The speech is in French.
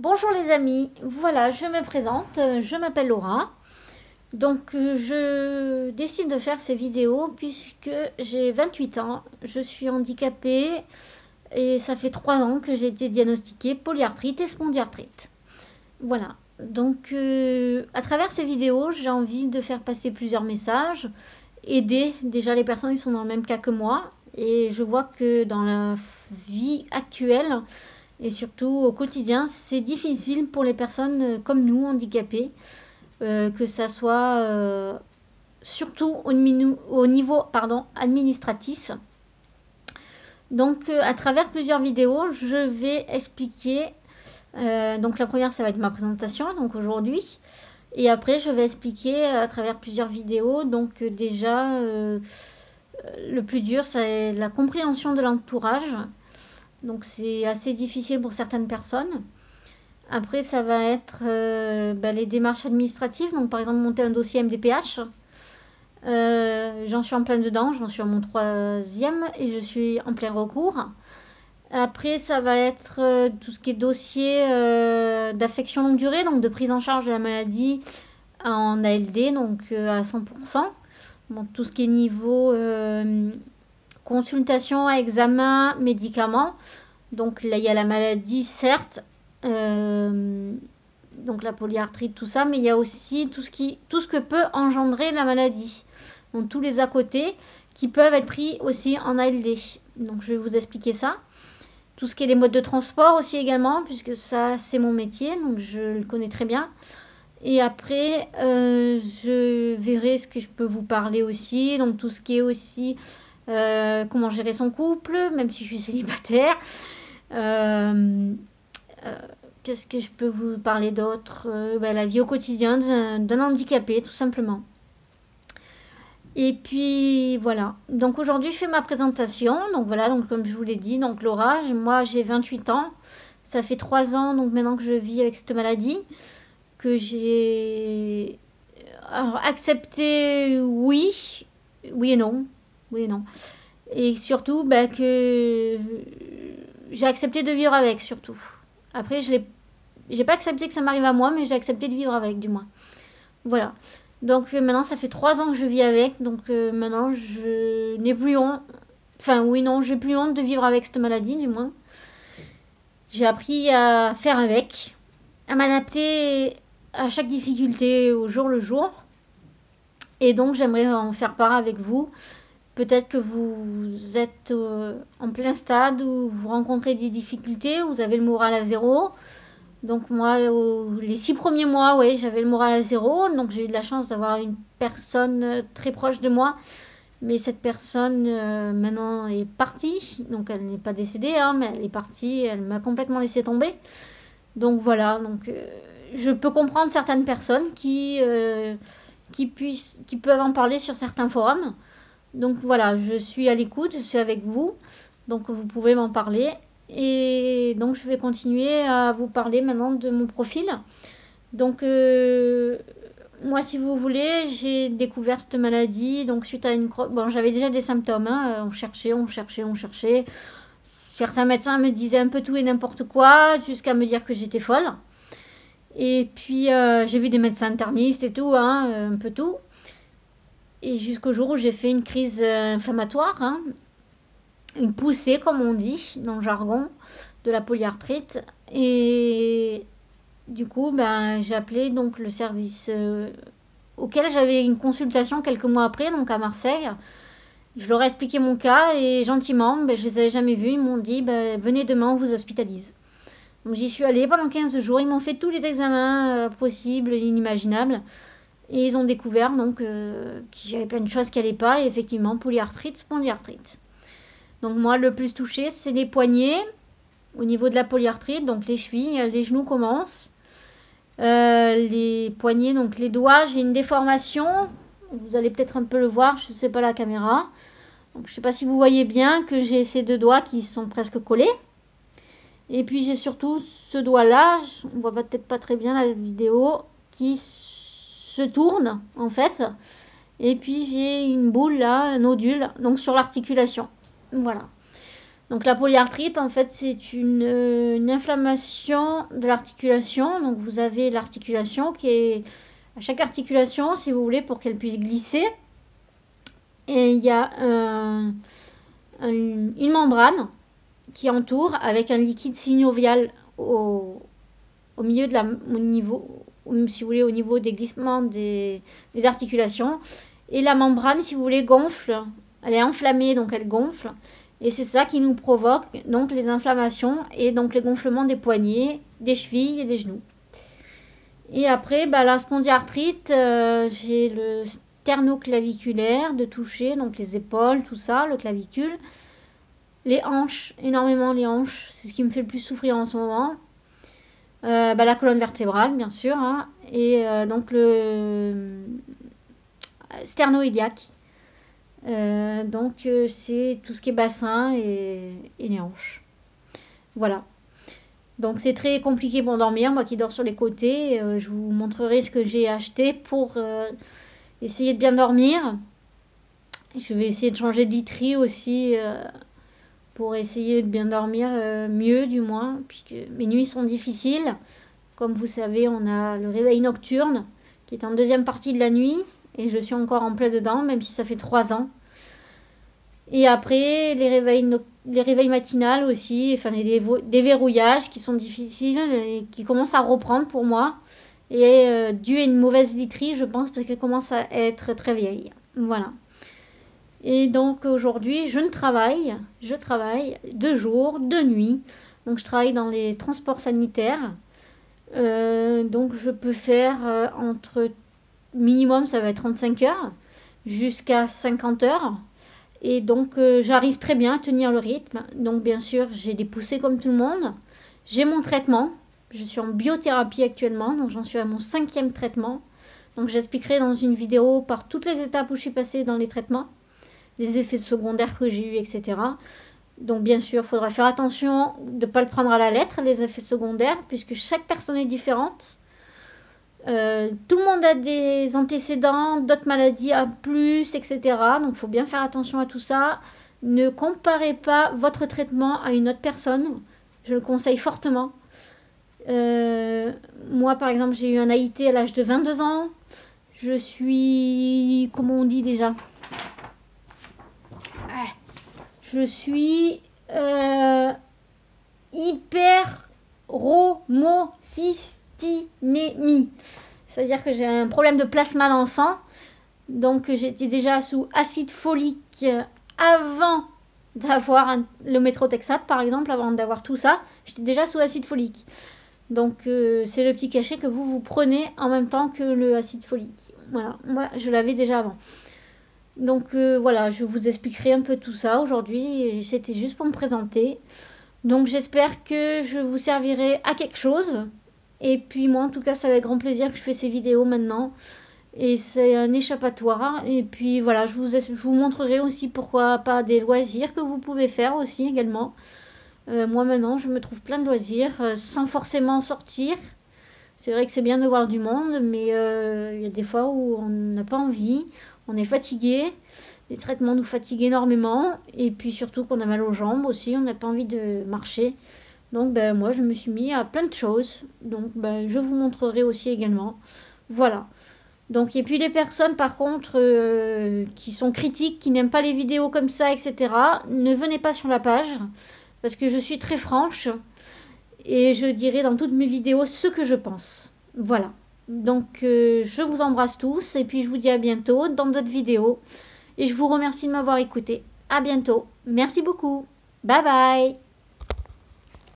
Bonjour les amis, voilà, je me présente, je m'appelle Laura. Donc je décide de faire ces vidéos puisque j'ai 28 ans, je suis handicapée et ça fait 3 ans que j'ai été diagnostiquée polyarthrite et spondyarthrite. Voilà, donc à travers ces vidéos, j'ai envie de faire passer plusieurs messages, aider déjà les personnes qui sont dans le même cas que moi. Et je vois que dans la vie actuelle, et surtout au quotidien, c'est difficile pour les personnes comme nous, handicapées, que ça soit surtout au niveau administratif. Donc à travers plusieurs vidéos, je vais expliquer. Donc la première, ça va être ma présentation, donc aujourd'hui. Et après, je vais expliquer à travers plusieurs vidéos. Donc déjà, le plus dur, c'est la compréhension de l'entourage. Donc c'est assez difficile pour certaines personnes. Après, ça va être les démarches administratives. Donc par exemple, monter un dossier MDPH. J'en suis en plein dedans, j'en suis à mon 3e et je suis en plein recours. Après, ça va être tout ce qui est dossier d'affection longue durée, donc de prise en charge de la maladie en ALD, donc à 100%. Bon, tout ce qui est niveau consultation, examen, médicaments. Donc là, il y a la maladie, certes, donc la polyarthrite, tout ça, mais il y a aussi tout ce que peut engendrer la maladie. Donc tous les à côté qui peuvent être pris aussi en ALD. Donc je vais vous expliquer ça. Tout ce qui est les modes de transport aussi également, puisque ça c'est mon métier, donc je le connais très bien. Et après, je verrai ce que je peux vous parler aussi. Donc tout ce qui est aussi comment gérer son couple, même si je suis célibataire. Qu'est-ce que je peux vous parler d'autre? La vie au quotidien d'un handicapé, tout simplement. Et puis voilà. Donc aujourd'hui, je fais ma présentation. Donc voilà, donc comme je vous l'ai dit, donc Laura, moi j'ai 28 ans. Ça fait 3 ans donc maintenant que je vis avec cette maladie, que j'ai accepté, oui, oui et non, oui et non. Et surtout que j'ai accepté de vivre avec, surtout. Après, j'ai pas accepté que ça m'arrive à moi, mais j'ai accepté de vivre avec, du moins. Voilà. Donc maintenant, ça fait 3 ans que je vis avec. Donc maintenant, je n'ai plus honte. Enfin, oui, non, j'ai plus honte de vivre avec cette maladie, du moins. J'ai appris à faire avec, à m'adapter à chaque difficulté au jour le jour. Et donc, j'aimerais en faire part avec vous. Peut-être que vous êtes en plein stade où vous rencontrez des difficultés, vous avez le moral à zéro. Donc moi, les 6 premiers mois, ouais, j'avais le moral à zéro. Donc j'ai eu de la chance d'avoir une personne très proche de moi. Mais cette personne, maintenant, est partie. Donc elle n'est pas décédée, hein, mais elle est partie. Elle m'a complètement laissé tomber. Donc voilà, donc je peux comprendre certaines personnes qui peuvent en parler sur certains forums. Donc voilà, je suis à l'écoute, je suis avec vous. Donc vous pouvez m'en parler. Et donc je vais continuer à vous parler maintenant de mon profil. Donc moi, si vous voulez, j'ai découvert cette maladie. Donc suite à une... Bon, j'avais déjà des symptômes. Hein. On cherchait, on cherchait, on cherchait. Certains médecins me disaient un peu tout et n'importe quoi, jusqu'à me dire que j'étais folle. Et puis j'ai vu des médecins internistes et tout, hein, un peu tout. Et jusqu'au jour où j'ai fait une crise inflammatoire, hein, une poussée comme on dit dans le jargon de la polyarthrite. Et du coup, j'ai appelé donc le service auquel j'avais une consultation quelques mois après, donc à Marseille. Je leur ai expliqué mon cas et gentiment, je ne les avais jamais vus, ils m'ont dit venez demain, on vous hospitalise. Donc j'y suis allée pendant 15 jours, ils m'ont fait tous les examens possibles et inimaginables. Et ils ont découvert donc qu'il y avait plein de choses qui n'allaient pas. Et effectivement, polyarthrite, spondyarthrite. Donc moi, le plus touché, c'est les poignets. Au niveau de la polyarthrite, donc les chevilles, les genoux commencent. Les poignets, donc les doigts, j'ai une déformation. Vous allez peut-être un peu le voir, je ne sais pas la caméra. Donc, je ne sais pas si vous voyez bien que j'ai ces 2 doigts qui sont presque collés. Et puis j'ai surtout ce doigt-là, on ne voit peut-être pas très bien la vidéo, qui se tourne en fait. Et puis j'ai une boule là, un nodule, donc sur l'articulation. Voilà. Donc la polyarthrite, en fait, c'est une inflammation de l'articulation. Donc vous avez l'articulation qui est à chaque articulation, si vous voulez, pour qu'elle puisse glisser. Et il y a une membrane qui entoure avec un liquide synovial au milieu de au niveau, si vous voulez, au niveau des glissements des articulations. Et la membrane, si vous voulez, gonfle. Elle est enflammée, donc elle gonfle. Et c'est ça qui nous provoque donc les inflammations et donc les gonflements des poignets, des chevilles et des genoux. Et après, la spondyarthrite, j'ai le sternoclaviculaire de toucher, donc les épaules, tout ça, le clavicule. Les hanches, énormément les hanches, c'est ce qui me fait le plus souffrir en ce moment. La colonne vertébrale, bien sûr, hein, et donc le sternoïdiaque. C'est tout ce qui est bassin et les hanches. Voilà. Donc c'est très compliqué pour dormir. Moi qui dors sur les côtés, je vous montrerai ce que j'ai acheté pour essayer de bien dormir. Je vais essayer de changer de literie aussi pour essayer de bien dormir mieux du moins, puisque mes nuits sont difficiles. Comme vous savez, on a le réveil nocturne qui est en deuxième partie de la nuit. Et je suis encore en plein dedans, même si ça fait 3 ans. Et après, les réveils matinales aussi, enfin les déverrouillages qui sont difficiles et qui commencent à reprendre pour moi. Et dû à une mauvaise literie, je pense, parce qu'elle commence à être très vieille. Voilà. Et donc aujourd'hui, je travaille de jour, de nuit. Donc je travaille dans les transports sanitaires. Donc je peux faire entre minimum, ça va être 35 heures, jusqu'à 50 heures. Et donc, j'arrive très bien à tenir le rythme. Donc, bien sûr, j'ai des poussées comme tout le monde. J'ai mon traitement. Je suis en biothérapie actuellement. Donc, j'en suis à mon 5e traitement. Donc, j'expliquerai dans une vidéo par toutes les étapes où je suis passée dans les traitements, les effets secondaires que j'ai eus, etc. Donc, bien sûr, il faudra faire attention de ne pas le prendre à la lettre, les effets secondaires, puisque chaque personne est différente. Tout le monde a des antécédents, d'autres maladies à plus, etc. Donc il faut bien faire attention à tout ça. Ne comparez pas votre traitement à une autre personne. Je le conseille fortement. Moi par exemple j'ai eu un AIT à l'âge de 22 ans. Je suis... Comment on dit déjà? Je suis hyperhomocystinémie. C'est-à-dire que j'ai un problème de plasma dans le sang. Donc j'étais déjà sous acide folique avant d'avoir le méthotrexate par exemple, avant d'avoir tout ça. J'étais déjà sous acide folique. Donc c'est le petit cachet que vous prenez en même temps que le acide folique. Voilà, moi je l'avais déjà avant. Donc voilà, je vous expliquerai un peu tout ça aujourd'hui. C'était juste pour me présenter. Donc j'espère que je vous servirai à quelque chose. Et puis moi en tout cas, c'est avec grand plaisir que je fais ces vidéos maintenant. Et c'est un échappatoire. Et puis voilà, je vous montrerai aussi pourquoi pas des loisirs que vous pouvez faire aussi également. Moi maintenant, je me trouve plein de loisirs sans forcément sortir. C'est vrai que c'est bien de voir du monde, mais il y a des fois où on n'a pas envie, on est fatigué. Les traitements nous fatiguent énormément. Et puis surtout qu'on a mal aux jambes aussi, on n'a pas envie de marcher. Donc moi, je me suis mis à plein de choses. Donc je vous montrerai aussi également. Voilà. Donc, et puis les personnes par contre qui sont critiques, qui n'aiment pas les vidéos comme ça, etc. Ne venez pas sur la page. Parce que je suis très franche. Et je dirai dans toutes mes vidéos ce que je pense. Voilà. Donc je vous embrasse tous. Et puis je vous dis à bientôt dans d'autres vidéos. Et je vous remercie de m'avoir écouté. À bientôt. Merci beaucoup. Bye bye.